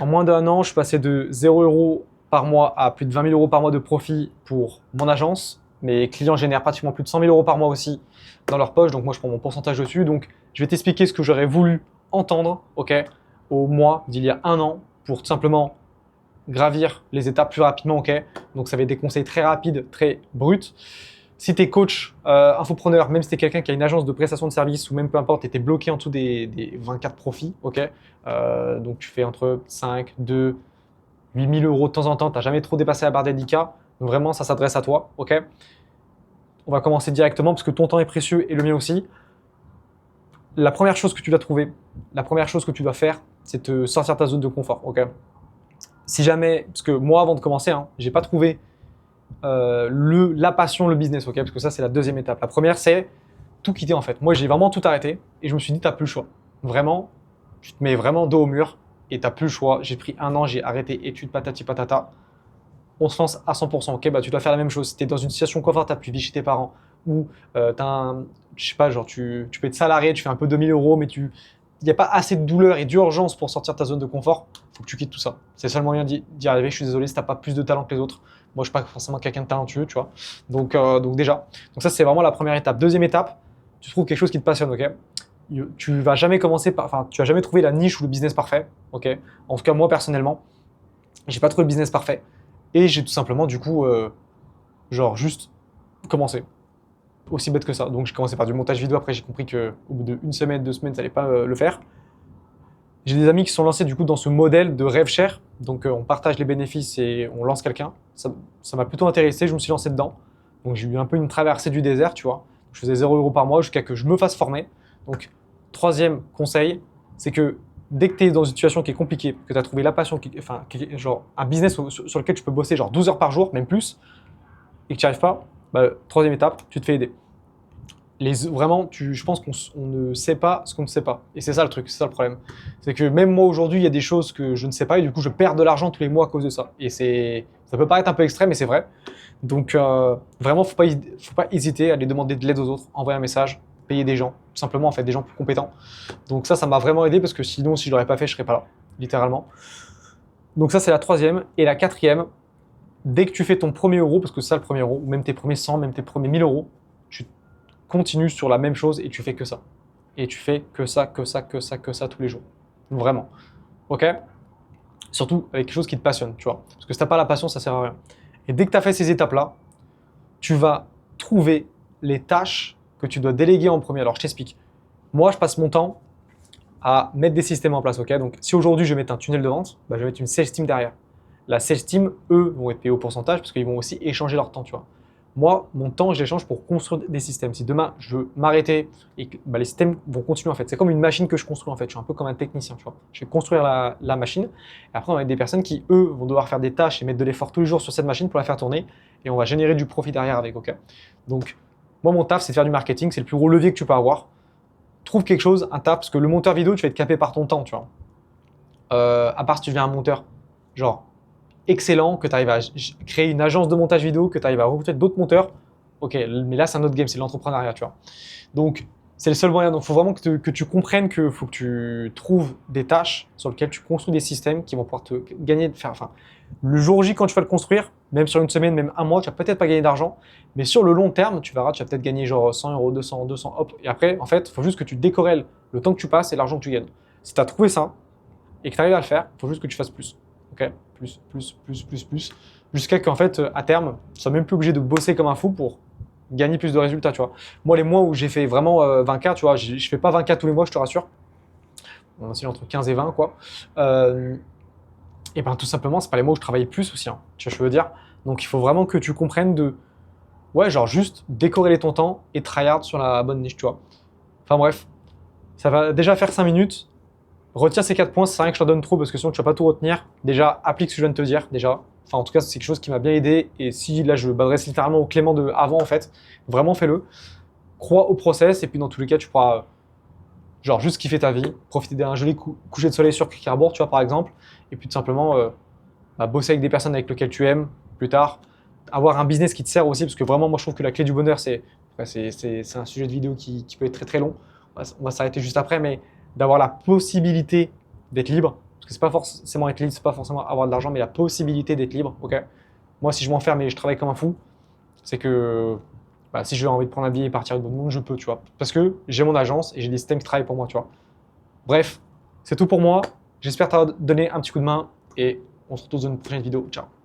En moins d'un an, je suis passé de 0 € par mois à plus de 20 000 € par mois de profit pour mon agence. Mes clients génèrent pratiquement plus de 100 000 € par mois aussi dans leur poche. Donc moi, je prends mon pourcentage dessus. Donc je vais t'expliquer ce que j'aurais voulu entendre, ok, au mois d'il y a un an pour tout simplement gravir les étapes plus rapidement, ok. Donc ça va être des conseils très rapides, très bruts. Si tu es coach, infopreneur, même si tu es quelqu'un qui a une agence de prestation de services ou même peu importe, tu étais bloqué en dessous des 24 profits, ok. Donc tu fais entre 5, 2, 8 000 € de temps en temps, tu n'as jamais trop dépassé la barre des 10K. Donc vraiment, ça s'adresse à toi, ok. On va commencer directement parce que ton temps est précieux et le mien aussi. La première chose que tu dois trouver, la première chose que tu dois faire, c'est te sortir de ta zone de confort, ok. Si jamais, parce que moi avant de commencer, j'ai pas trouvé la passion, le business, ok, parce que ça c'est la deuxième étape. La première c'est tout quitter en fait. Moi j'ai vraiment tout arrêté et je me suis dit t'as plus le choix. Vraiment, tu te mets vraiment dos au mur et t'as plus le choix. J'ai pris un an, j'ai arrêté études patati patata. On se lance à 100%, ok, bah tu dois faire la même chose. Si t'es dans une situation confortable, tu vis chez tes parents ou je sais pas, genre tu peux être salarié, tu fais un peu 2000 €, mais il n'y a pas assez de douleur et d'urgence pour sortir de ta zone de confort, faut que tu quittes tout ça. C'est le seul moyen d'y arriver. Je suis désolé si t'as pas plus de talent que les autres. Moi, je suis pas forcément quelqu'un de talentueux, tu vois. Donc déjà, donc ça c'est vraiment la première étape. Deuxième étape, tu trouves quelque chose qui te passionne, ok. Tu vas jamais commencer par, enfin, tu vas jamais trouver la niche ou le business parfait, ok. En tout cas, moi personnellement, j'ai pas trouvé le business parfait et j'ai tout simplement du coup, genre juste commencé. Aussi bête que ça. Donc j'ai commencé par du montage vidéo. Après, j'ai compris qu'au bout d'une semaine, 2 semaines, ça allait pas le faire. J'ai des amis qui sont lancés du coup dans ce modèle de rêve cher. Donc on partage les bénéfices et on lance quelqu'un. Ça m'a plutôt intéressé, je me suis lancé dedans. Donc j'ai eu un peu une traversée du désert, tu vois. Je faisais 0 € par mois jusqu'à que je me fasse former. Donc troisième conseil, c'est que dès que tu es dans une situation qui est compliquée, que tu as trouvé la passion, genre un business sur lequel tu peux bosser genre 12 heures par jour, même plus, et que tu n'y arrives pas, bah, troisième étape, tu te fais aider. Vraiment, je pense qu'on ne sait pas ce qu'on ne sait pas. Et c'est ça le truc, c'est ça le problème. C'est que même moi aujourd'hui, il y a des choses que je ne sais pas et du coup, je perds de l'argent tous les mois à cause de ça. Et ça peut paraître un peu extrême, mais c'est vrai. Donc vraiment, faut pas hésiter à aller demander de l'aide aux autres, envoyer un message, payer des gens, tout simplement en fait des gens plus compétents. Donc ça m'a vraiment aidé parce que sinon, si je l'aurais pas fait, je serais pas là, littéralement. Donc ça, c'est la troisième. Et la quatrième, dès que tu fais ton premier euro, parce que c'est ça le premier euro, ou même tes premiers 100, même tes premiers 1000 €, tu continues sur la même chose et tu fais que ça. Et tu fais que ça, que ça, que ça, que ça tous les jours. Vraiment. Ok. Surtout avec quelque chose qui te passionne, tu vois. Parce que si t'as pas la passion, ça sert à rien. Et dès que tu as fait ces étapes-là, tu vas trouver les tâches que tu dois déléguer en premier. Alors, je t'explique. Moi, je passe mon temps à mettre des systèmes en place, ok. Donc, si aujourd'hui je vais mettre un tunnel de vente, bah, je vais mettre une sales team derrière. La sales team, eux, vont être payés au pourcentage parce qu'ils vont aussi échanger leur temps, tu vois. Moi, mon temps, je l'échange pour construire des systèmes. Si demain, je veux m'arrêter et que bah, les systèmes vont continuer en fait. C'est comme une machine que je construis en fait. Je suis un peu comme un technicien, tu vois. Je vais construire la machine. Et après, on va être des personnes qui, eux, vont devoir faire des tâches et mettre de l'effort tous les jours sur cette machine pour la faire tourner. Et on va générer du profit derrière avec, ok. Donc, moi, mon taf, c'est de faire du marketing. C'est le plus gros levier que tu peux avoir. Trouve quelque chose, un taf, parce que le monteur vidéo, tu vas être capé par ton temps, tu vois. À part si tu deviens un monteur, genre excellent, que tu arrives à créer une agence de montage vidéo, que tu arrives à recruter d'autres monteurs, ok, mais là c'est un autre game, c'est l'entrepreneuriat, tu vois. Donc c'est le seul moyen. Donc il faut vraiment que tu comprennes qu'il faut que tu trouves des tâches sur lesquelles tu construis des systèmes qui vont pouvoir te gagner, enfin, le jour J quand tu vas le construire, même sur une semaine, même un mois, tu vas peut-être pas gagner d'argent, mais sur le long terme, tu verras, tu vas peut-être gagner genre 100 €, 200, hop. Et après, en fait, il faut juste que tu décorrèles le temps que tu passes et l'argent que tu gagnes. Si tu as trouvé ça et que tu arrives à le faire, il faut juste que tu fasses plus. Ok, plus, jusqu'à qu'en fait, à terme, tu sois même plus obligé de bosser comme un fou pour gagner plus de résultats, tu vois. Moi, les mois où j'ai fait vraiment 20K, tu vois, je fais pas 20K tous les mois, je te rassure. On oscille entre 15 et 20, quoi. Et ben tout simplement, c'est pas les mois où je travaillais plus aussi, hein, tu vois ce que je veux dire. Donc il faut vraiment que tu comprennes ouais, genre juste décorréler ton temps et tryhard sur la bonne niche, tu vois. Enfin bref, ça va déjà faire 5 minutes. Retiens ces 4 points, c'est rien que je te donne trop parce que sinon tu vas pas tout retenir. Déjà, applique ce que je viens de te dire, déjà. Enfin, en tout cas, c'est quelque chose qui m'a bien aidé. Et si là, je m'adresse littéralement au Clément de avant, en fait, vraiment fais-le. Crois au process et puis dans tous les cas, tu pourras genre juste kiffer ta vie, profiter d'un joli coucher de soleil sur Kickerboard, tu vois, par exemple. Et puis tout simplement bosser avec des personnes avec lesquelles tu aimes plus tard. Avoir un business qui te sert aussi, parce que vraiment, moi, je trouve que la clé du bonheur, c'est un sujet de vidéo qui peut être très très long. On va s'arrêter juste après, mais d'avoir la possibilité d'être libre. Parce Parce que c'est pas forcément être libre, c'est pas forcément avoir de l'argent, mais la possibilité d'être libre. Ok. Moi, si je m'enferme et je travaille comme un fou, c'est que bah, si j'ai envie de prendre un billet et partir dans le monde, je peux, tu vois. Parce que j'ai mon agence et j'ai des systèmes qui travaillent pour moi, tu vois. Bref, c'est tout pour moi. J'espère t'avoir donné un petit coup de main et on se retrouve dans une prochaine vidéo. Ciao.